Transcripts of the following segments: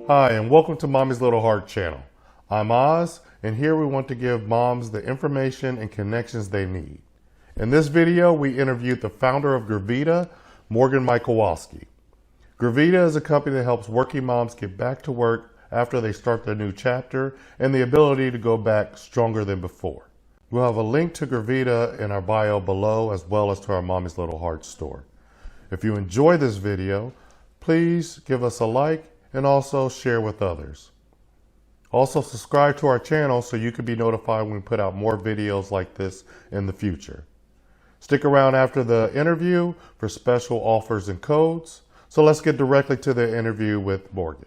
Hi, and welcome to Mommy's Little Heart channel. I'm Oz, and here we want to give moms the information and connections they need. In this video, we interviewed the founder of Gravida, Morgan Michalowski. Gravida is a company that helps working moms get back to work after they start their new chapter and the ability to go back stronger than before. We'll have a link to Gravida in our bio below, as well as to our Mommy's Little Heart store. If you enjoy this video, please give us a like and also share with others. Also subscribe to our channel so you can be notified when we put out more videos like this in the future. Stick around after the interview for special offers and codes. So let's get directly to the interview with Morgan.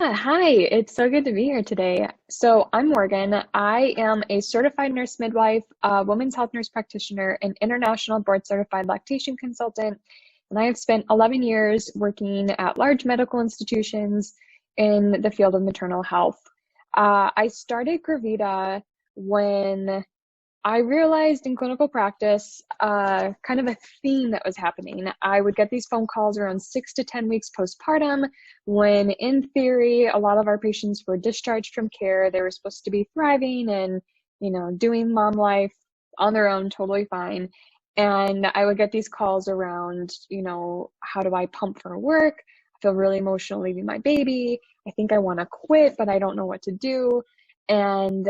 Hi, it's so good to be here today. So I'm Morgan. I am a certified nurse midwife, a women's health nurse practitioner, and international board certified lactation consultant. And I have spent 11 years working at large medical institutions in the field of maternal health. I started Gravida when I realized in clinical practice kind of a theme that was happening. I would get these phone calls around 6 to 10 weeks postpartum when, in theory, a lot of our patients were discharged from care. They were supposed to be thriving and, doing mom life on their own, totally fine. And I would get these calls around, how do I pump for work? I feel really emotional leaving my baby. I think I want to quit, but I don't know what to do. And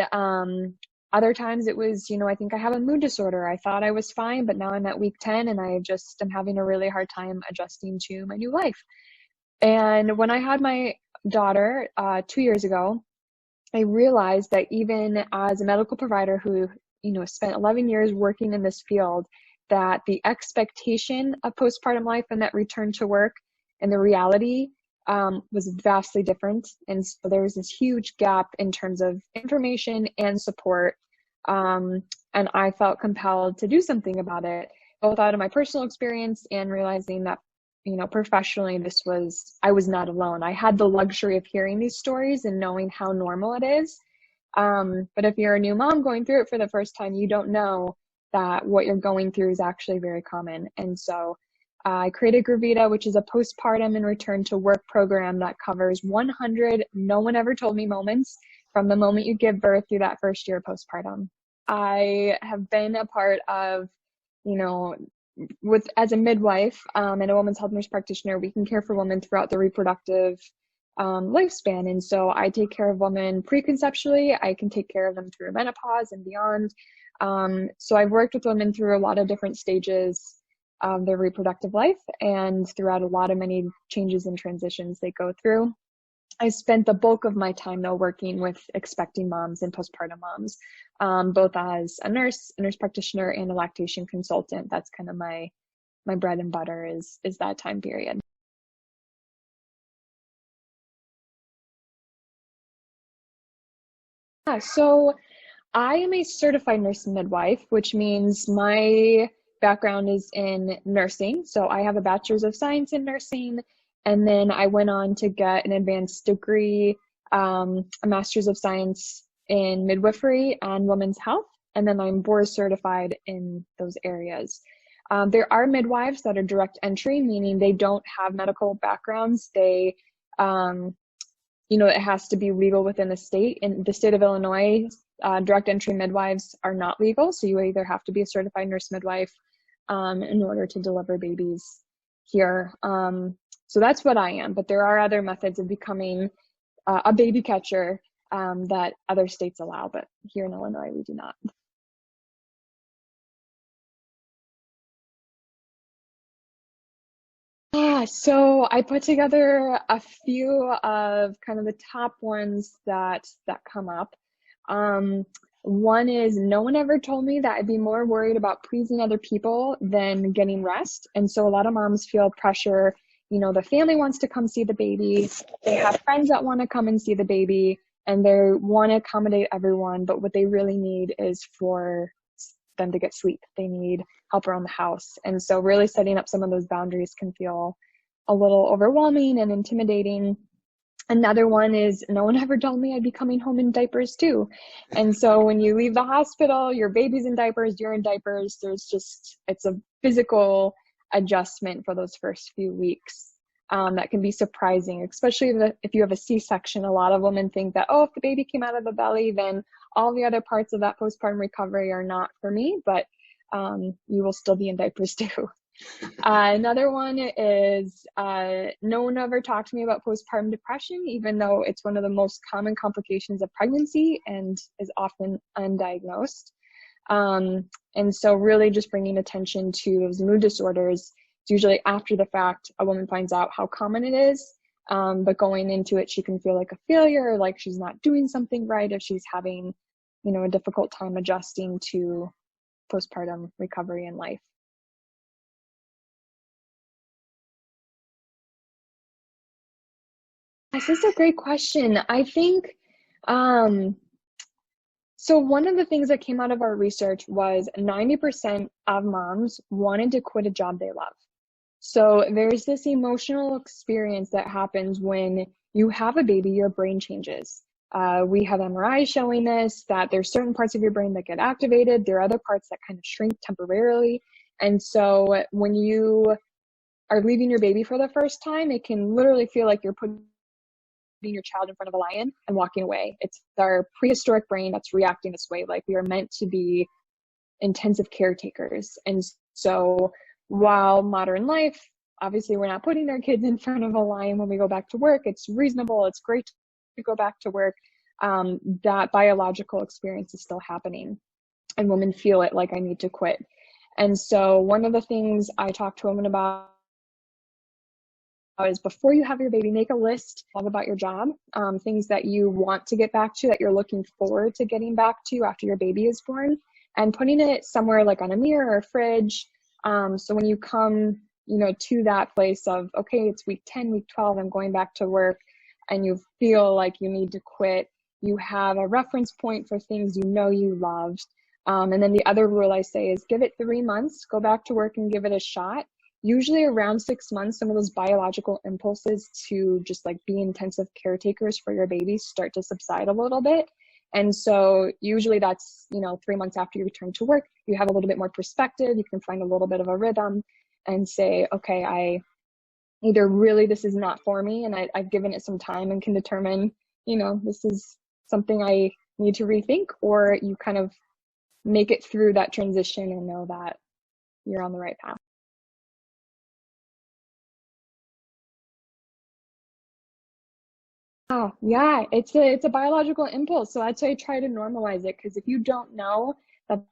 other times it was, I think I have a mood disorder. I thought I was fine, but now I'm at week 10 and I just am having a really hard time adjusting to my new life. And when I had my daughter 2 years ago, I realized that even as a medical provider who, spent 11 years working in this field, that the expectation of postpartum life and that return to work and the reality was vastly different. And so there was this huge gap in terms of information and support. And I felt compelled to do something about it, both out of my personal experience and realizing that, professionally, I was not alone. I had the luxury of hearing these stories and knowing how normal it is. But if you're a new mom going through it for the first time, you don't know that what you're going through is actually very common. And so I created Gravida, which is a postpartum and return to work program that covers 100 no one ever told me moments from the moment you give birth through that first year postpartum. I have been a part of, as a midwife and a women's health nurse practitioner, we can care for women throughout the reproductive lifespan. And so I take care of women preconceptually. I can take care of them through menopause and beyond. So I've worked with women through a lot of different stages of their reproductive life and throughout a lot of many changes and transitions they go through. I spent the bulk of my time, though, working with expecting moms and postpartum moms, both as a nurse practitioner, and a lactation consultant. That's kind of my bread and butter is that time period. So I am a certified nurse midwife, which means my background is in nursing. So I have a bachelor's of science in nursing, and then I went on to get an advanced degree, a master's of science in midwifery and women's health, and then I'm board certified in those areas. There are midwives that are direct entry, meaning they don't have medical backgrounds. They it has to be legal within the state. In the state of Illinois, direct entry midwives are not legal. So you either have to be a certified nurse midwife in order to deliver babies here. So that's what I am. But there are other methods of becoming a baby catcher that other states allow. But here in Illinois, we do not. So I put together a few of kind of the top ones that come up. One is, no one ever told me that I'd be more worried about pleasing other people than getting rest. And so a lot of moms feel pressure. The family wants to come see the baby. They have friends that want to come and see the baby, and they want to accommodate everyone. But what they really need is for them to get sleep. They need help around the house. And so really setting up some of those boundaries can feel a little overwhelming and intimidating. Another one is, no one ever told me I'd be coming home in diapers too. And so when you leave the hospital, your baby's in diapers, you're in diapers. It's a physical adjustment for those first few weeks. that can be surprising, especially if you have a C-section. A lot of women think that, oh, if the baby came out of the belly, then all the other parts of that postpartum recovery are not for me, but you will still be in diapers too. Another one is no one ever talked to me about postpartum depression, even though it's one of the most common complications of pregnancy and is often undiagnosed. And so really just bringing attention to those mood disorders. It's usually after the fact a woman finds out how common it is, but going into it, she can feel like a failure, like she's not doing something right, if she's having, a difficult time adjusting to postpartum recovery in life. This is a great question. I think, so one of the things that came out of our research was 90% of moms wanted to quit a job they love. So there's this emotional experience that happens when you have a baby, your brain changes. We have MRIs showing this, that there's certain parts of your brain that get activated. There are other parts that kind of shrink temporarily. And so when you are leaving your baby for the first time, it can literally feel like you're putting your child in front of a lion and walking away. It's our prehistoric brain that's reacting this way. Like, we are meant to be intensive caretakers. And so while modern life, obviously we're not putting our kids in front of a lion when we go back to work, it's reasonable, it's great to go back to work, that biological experience is still happening, and women feel it, like, I need to quit. And so one of the things I talk to women about is, before you have your baby, make a list about your job, things that you want to get back to, that you're looking forward to getting back to after your baby is born, and putting it somewhere like on a mirror or a fridge. So when you come, to that place of, okay, it's week 10, week 12, I'm going back to work, and you feel like you need to quit, you have a reference point for things you loved. And then the other rule I say is, give it 3 months, go back to work and give it a shot. Usually around 6 months, some of those biological impulses to just like be intensive caretakers for your baby start to subside a little bit. And so usually that's, 3 months after you return to work, you have a little bit more perspective, you can find a little bit of a rhythm and say, okay, I either really, this is not for me, and I've given it some time and can determine, this is something I need to rethink, or you kind of make it through that transition and know that you're on the right path. Oh, yeah, it's a biological impulse. So that's why I try to normalize it, because if you don't know that you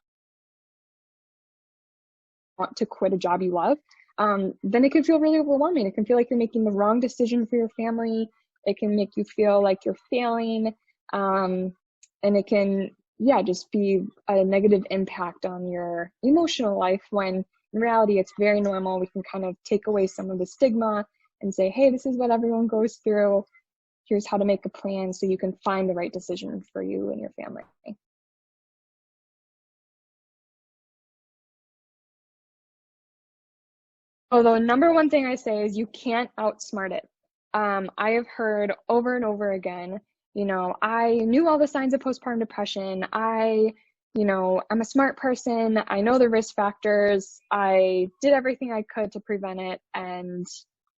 want to quit a job you love, then it can feel really overwhelming. It can feel like you're making the wrong decision for your family. It can make you feel like you're failing. And it can, just be a negative impact on your emotional life, when in reality, it's very normal. We can kind of take away some of the stigma and say, hey, this is what everyone goes through. Here's how to make a plan so you can find the right decision for you and your family. Although number one thing I say is, you can't outsmart it. I have heard over and over again, I knew all the signs of postpartum depression. I'm a smart person. I know the risk factors. I did everything I could to prevent it, and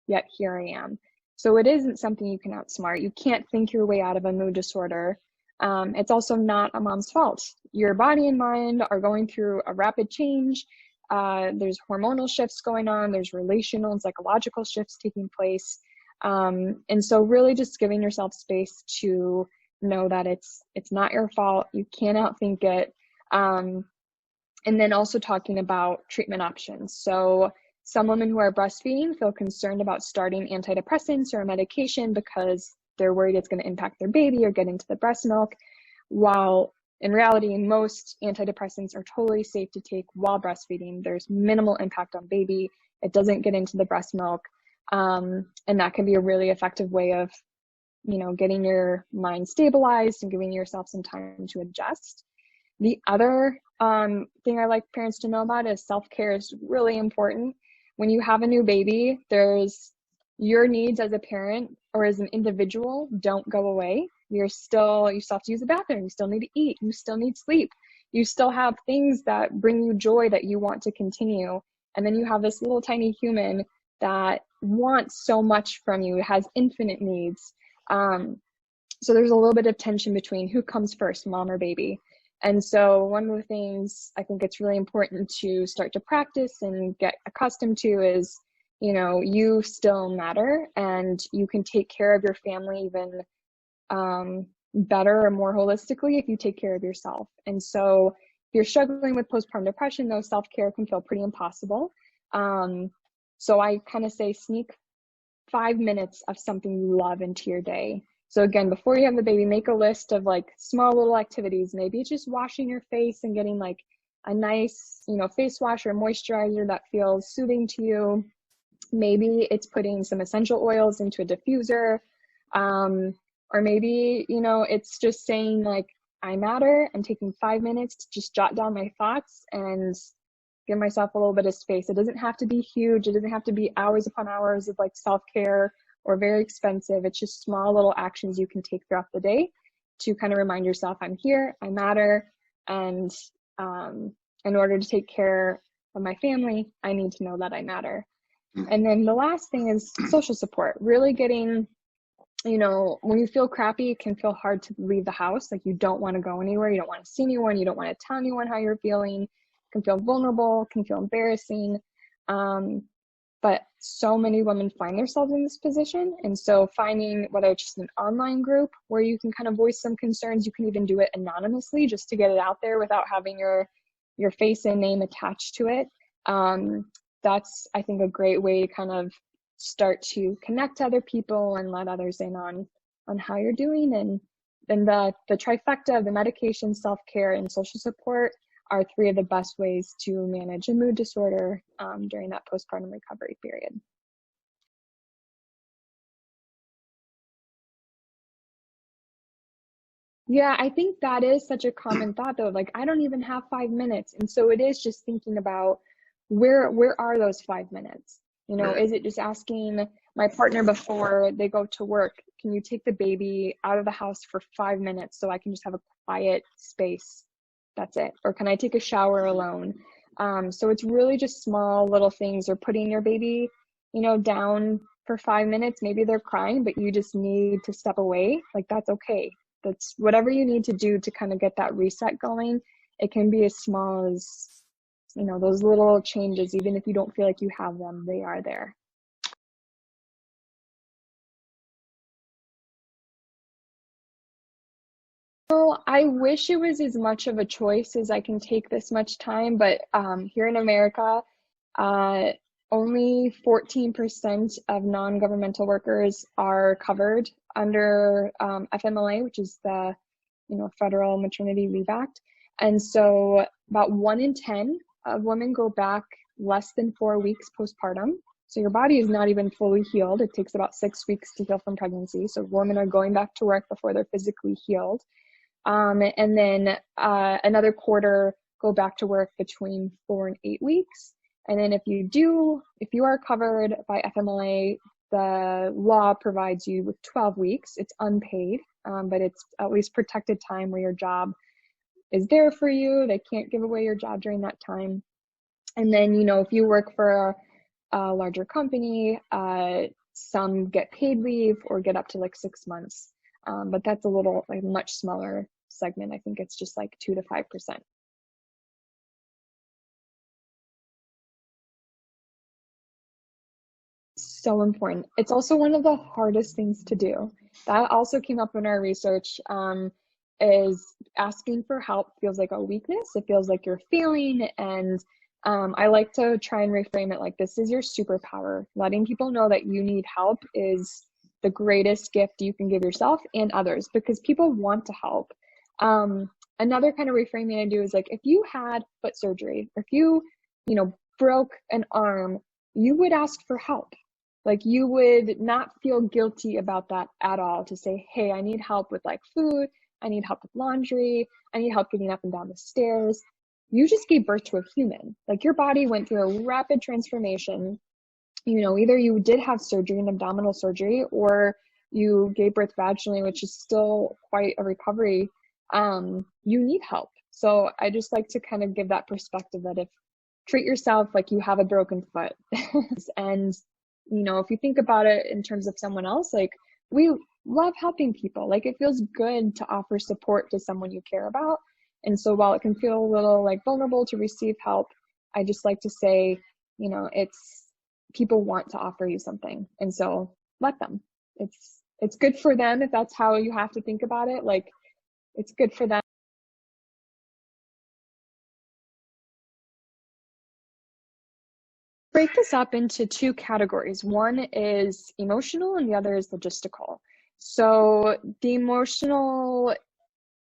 yet here I am. So it isn't something you can outsmart. You can't think your way out of a mood disorder. It's also not a mom's fault. Your body and mind are going through a rapid change. There's hormonal shifts going on. There's relational and psychological shifts taking place. And so really just giving yourself space to know that it's not your fault. You can't outthink it. And then also talking about treatment options. So some women who are breastfeeding feel concerned about starting antidepressants or medication because they're worried it's going to impact their baby or get into the breast milk, while in reality, most antidepressants are totally safe to take while breastfeeding. There's minimal impact on baby. It doesn't get into the breast milk. And that can be a really effective way of, getting your mind stabilized and giving yourself some time to adjust. The other thing I like parents to know about is self-care is really important. When you have a new baby, there's your needs as a parent or as an individual don't go away. You still have to use the bathroom. You still need to eat. You still need sleep. You still have things that bring you joy that you want to continue. And then you have this little tiny human that wants so much from you, has infinite needs. So there's a little bit of tension between who comes first, mom or baby. And so one of the things I think it's really important to start to practice and get accustomed to is, you still matter, and you can take care of your family even better or more holistically if you take care of yourself. And so if you're struggling with postpartum depression, though, self-care can feel pretty impossible. So I kind of say sneak 5 minutes of something you love into your day. So again, before you have the baby, make a list of like small little activities. Maybe it's just washing your face and getting like a nice, face wash or moisturizer that feels soothing to you. Maybe it's putting some essential oils into a diffuser. Or maybe, it's just saying like, I matter. I'm taking 5 minutes to just jot down my thoughts and give myself a little bit of space. It doesn't have to be huge. It doesn't have to be hours upon hours of like self-care or very expensive. It's just small little actions you can take throughout the day to kind of remind yourself, I'm here, I matter. And in order to take care of my family, I need to know that I matter. And then the last thing is social support. Really getting, when you feel crappy, it can feel hard to leave the house. Like you don't want to go anywhere. You don't want to see anyone. You don't want to tell anyone how you're feeling. It can feel vulnerable, can feel embarrassing. But so many women find themselves in this position. And so finding, whether it's just an online group where you can kind of voice some concerns, you can even do it anonymously just to get it out there without having your face and name attached to it. That's, I think, a great way to kind of start to connect to other people and let others in on how you're doing. And then the trifecta of the medication, self-care, and social support are 3 of the best ways to manage a mood disorder during that postpartum recovery period. Yeah, I think that is such a common thought though. Like, I don't even have 5 minutes. And so it is just thinking about where are those 5 minutes? Is it just asking my partner before they go to work, can you take the baby out of the house for 5 minutes so I can just have a quiet space? That's it. Or can I take a shower alone? So it's really just small little things, or putting your baby, down for 5 minutes. Maybe they're crying, but you just need to step away. Like, that's okay. That's whatever you need to do to kind of get that reset going. It can be as small as, those little changes. Even if you don't feel like you have them, they are there. Well, I wish it was as much of a choice as I can take this much time, but here in America, only 14% of non-governmental workers are covered under FMLA, which is the Federal Maternity Leave Act. And so about 1 in 10 of women go back less than 4 weeks postpartum. So your body is not even fully healed. It takes about 6 weeks to heal from pregnancy. So women are going back to work before they're physically healed. And then another quarter go back to work between 4 and 8 weeks. And then if you are covered by FMLA, the law provides you with 12 weeks. It's unpaid, but it's at least protected time where your job is there for you. They can't give away your job during that time. And then, if you work for a larger company, some get paid leave or get up to like 6 months. But that's a little, like, much smaller segment. I think it's just like 2 to 5%. So important. It's also one of the hardest things to do. That also came up in our research. Is asking for help feels like a weakness. It feels like you're failing. And I like to try and reframe it like, this is your superpower. Letting people know that you need help is the greatest gift you can give yourself and others, because people want to help. Another kind of reframing I do is like, if you had foot surgery, or if you broke an arm, you would ask for help. Like, you would not feel guilty about that at all, to say, hey, I need help with like food, I need help with laundry, I need help getting up and down the stairs. You just gave birth to a human. Like, your body went through a rapid transformation. Either you did have surgery, an abdominal surgery, or you gave birth vaginally, which is still quite a recovery. You need help. So I just like to kind of give that perspective that treat yourself like you have a broken foot. And you know, if you think about it in terms of someone else, like we love helping people. Like it feels good to offer support to someone you care about. And so while it can feel a little like vulnerable to receive help, I just like to say, you know, it's people want to offer you something. And so let them. It's good for them if that's how you have to think about it. Like it's good for them. Break this up into two categories. One is emotional and the other is logistical. So the emotional,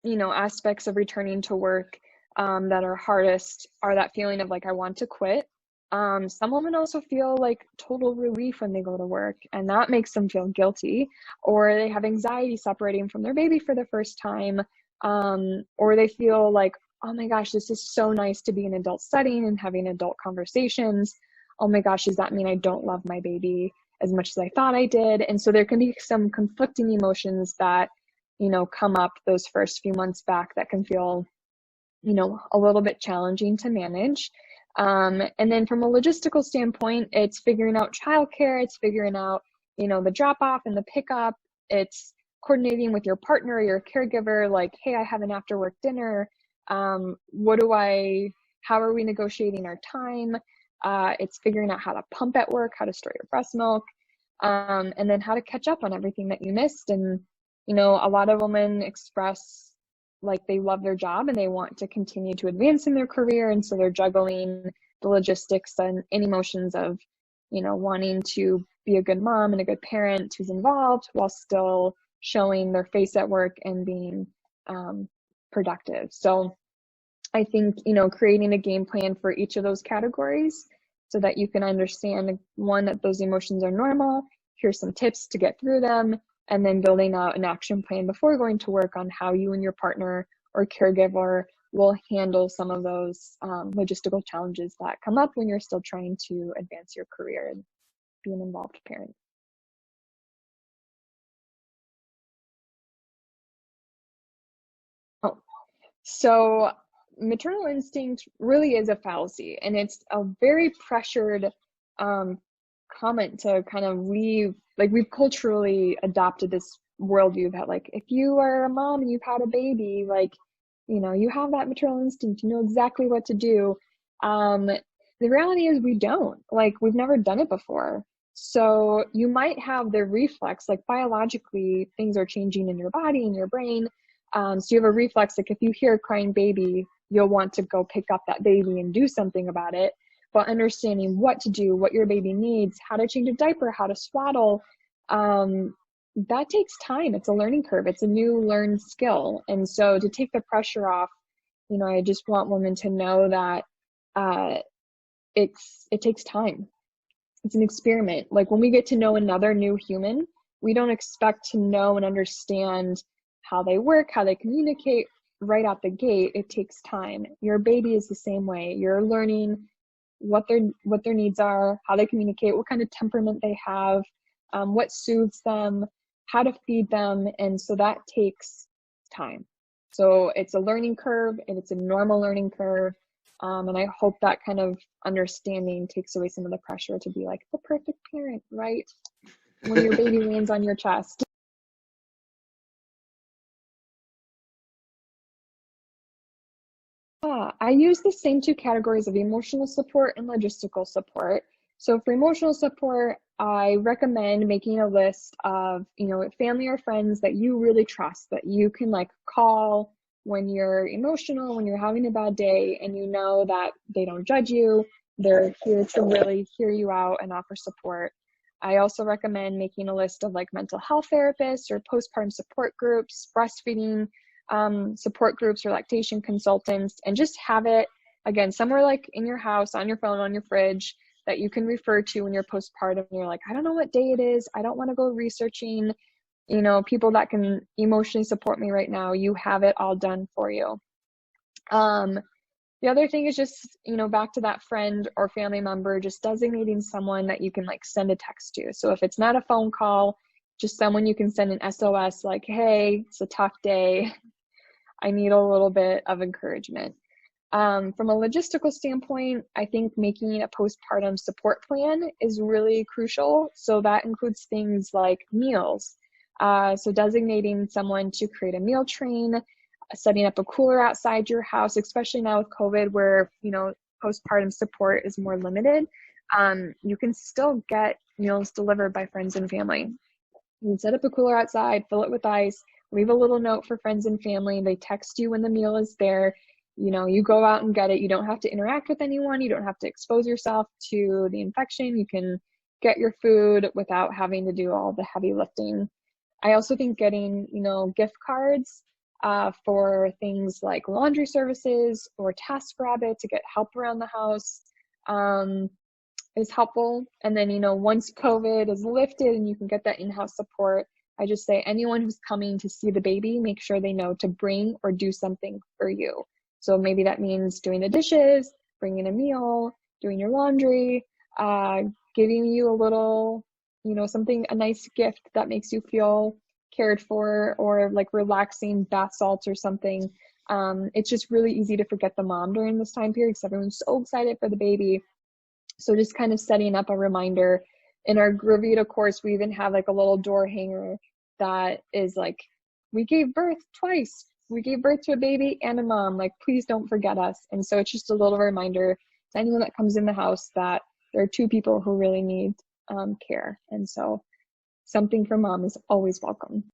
you know, aspects of returning to work that are hardest are that feeling of like, I want to quit. Some women also feel like total relief when they go to work, and that makes them feel guilty, or they have anxiety separating from their baby for the first time, or they feel like, oh my gosh, this is so nice to be in an adult setting and having adult conversations. Oh my gosh, does that mean I don't love my baby as much as I thought I did? And so there can be some conflicting emotions that, you know, come up those first few months back that can feel, you know, a little bit challenging to manage. And then from a logistical standpoint, it's figuring out childcare, it's figuring out, you know, the drop off and the pickup, it's coordinating with your partner or your caregiver, like, hey, I have an after work dinner. How are we negotiating our time? It's figuring out how to pump at work, how to store your breast milk, and then how to catch up on everything that you missed. And, you know, a lot of women express like they love their job and they want to continue to advance in their career. And so they're juggling the logistics and emotions of, you know, wanting to be a good mom and a good parent who's involved while still showing their face at work and being productive. So I think, you know, creating a game plan for each of those categories so that you can understand, one, that those emotions are normal, here's some tips to get through them, and then building out an action plan before going to work on how you and your partner or caregiver will handle some of those logistical challenges that come up when you're still trying to advance your career and be an involved parent. Oh, so maternal instinct really is a fallacy, and it's a very pressured um, comment to kind of leave. Like, we've culturally adopted this worldview that, like, if you are a mom and you've had a baby, like, you know, you have that maternal instinct, you know exactly what to do. The reality is we don't. Like, we've never done it before. So you might have the reflex, like biologically, things are changing in your body, in your brain. So you have a reflex, like if you hear a crying baby, you'll want to go pick up that baby and do something about it. But understanding what to do, what your baby needs, how to change a diaper, how to swaddle, that takes time. It's a learning curve. It's a new learned skill. And so to take the pressure off, you know, I just want women to know that it takes time. It's an experiment. Like, when we get to know another new human, we don't expect to know and understand how they work, how they communicate right out the gate. It takes time. Your baby is the same way. You're learning what their needs are, how they communicate, what kind of temperament they have, what soothes them, how to feed them. And so that takes time. So it's a learning curve, and it's a normal learning curve. And I hope that kind of understanding takes away some of the pressure to be like the perfect parent, right? When your baby lands on your chest. I use the same two categories of emotional support and logistical support. So for emotional support, I recommend making a list of, you know, family or friends that you really trust, that you can like call when you're emotional, when you're having a bad day, and you know that they don't judge you. They're here to really hear you out and offer support. I also recommend making a list of like mental health therapists or postpartum support groups, breastfeeding support groups or lactation consultants, and just have it, again, somewhere like in your house, on your phone, on your fridge, that you can refer to when you're postpartum and you're like, I don't know what day it is. I don't want to go researching, you know, people that can emotionally support me right now. You have it all done for you. The other thing is just, you know, back to that friend or family member, just designating someone that you can like send a text to. So if it's not a phone call, just someone you can send an SOS like, hey, it's a tough day. I need a little bit of encouragement. From a logistical standpoint, I think making a postpartum support plan is really crucial. So that includes things like meals. So designating someone to create a meal train, setting up a cooler outside your house, especially now with COVID where, postpartum support is more limited. You can still get meals delivered by friends and family. You can set up a cooler outside, fill it with ice, leave a little note for friends and family. They text you when the meal is there. You go out and get it. You don't have to interact with anyone. You don't have to expose yourself to the infection. You can get your food without having to do all the heavy lifting. I also think getting, gift cards for things like laundry services or TaskRabbit to get help around the house is helpful. And then, once COVID is lifted and you can get that in-house support, I just say anyone who's coming to see the baby, make sure they know to bring or do something for you. So maybe that means doing the dishes, bringing a meal, doing your laundry, giving you a little, a nice gift that makes you feel cared for, or like relaxing bath salts or something. It's just really easy to forget the mom during this time period because everyone's so excited for the baby. So just kind of setting up a reminder. In our Gravida course, we even have like a little door hanger that is like, we gave birth twice. We gave birth to a baby and a mom. Like, please don't forget us. And so it's just a little reminder to anyone that comes in the house that there are two people who really need care. And so something for mom is always welcome.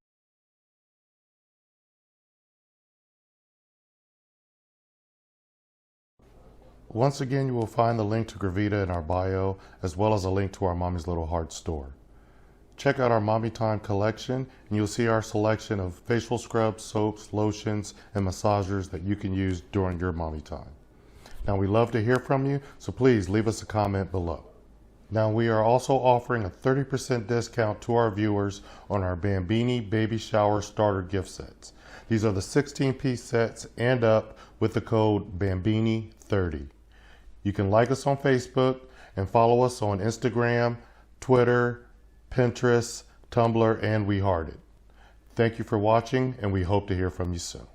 Once again, you will find the link to Gravida in our bio, as well as a link to our Mommy's Little Heart store. Check out our Mommy Time collection, and you'll see our selection of facial scrubs, soaps, lotions, and massagers that you can use during your Mommy Time. Now, we love to hear from you, so please leave us a comment below. Now, we are also offering a 30% discount to our viewers on our Bambini Baby Shower Starter gift sets. These are the 16-piece sets and up with the code BAMBINI30. You can like us on Facebook and follow us on Instagram, Twitter, Pinterest, Tumblr, and We Heart It. Thank you for watching, and we hope to hear from you soon.